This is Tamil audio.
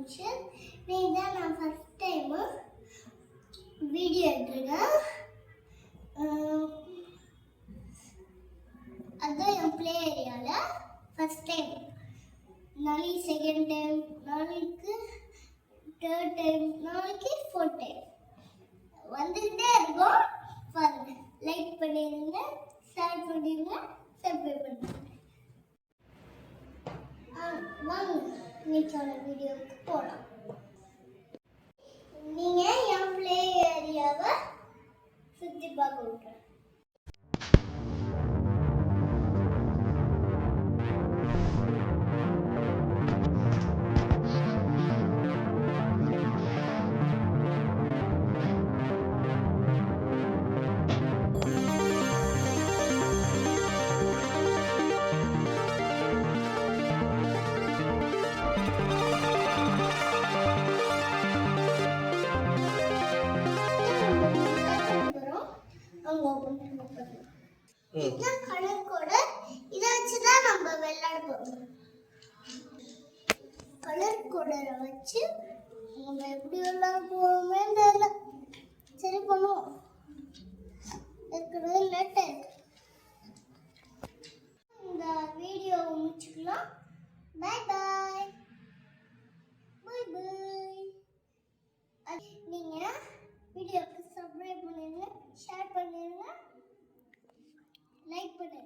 டீச்சர். இதுதான் நான் ஃபர்ஸ்ட் டைம் வீடியோ எடுக்கிறேன். அதுதான் என் ப்ளே ஏரியாவில் ஃபர்ஸ்ட் டைம். நாளைக்கு செகண்ட் டைம், நாளைக்கு தேர்ட் டைம், நாளைக்கு ஃபோர்த் டைம் வந்துகிட்டே இருக்கும். பாருங்க, லைக் பண்ணிடுங்க, ஷேர் பண்ணிடுங்க, சப்ஸ்கிரைப் பண்ணிடுங்க. வாங்க இன்னைக்கான வீடியோவுக்கு போகலாம். நீங்கள் என் ப்ளே ஏரியாவை சுற்றி பார்க்க விட்டுறேன். இதுதான் கலர் கோடு. இதை வச்சுதான் நம்ம விளையாட போறோம். கலர் கோடரை வச்சு நம்ம எப்படி விளையாட போறோமே தெரியல. சரி பண்ணுவோம். இருக்கிறது லேட் ஆயிருக்கு. இந்த வீடியோவை முடிச்சுக்கலாம். பாய் பாய் பாய் பாய். நீங்க வீடியோக்கு சப்ஸ்கிரைப் பண்ணிடுங்க, ஷேர் பண்ணிடுங்க, லைக் பண்ணுங்க.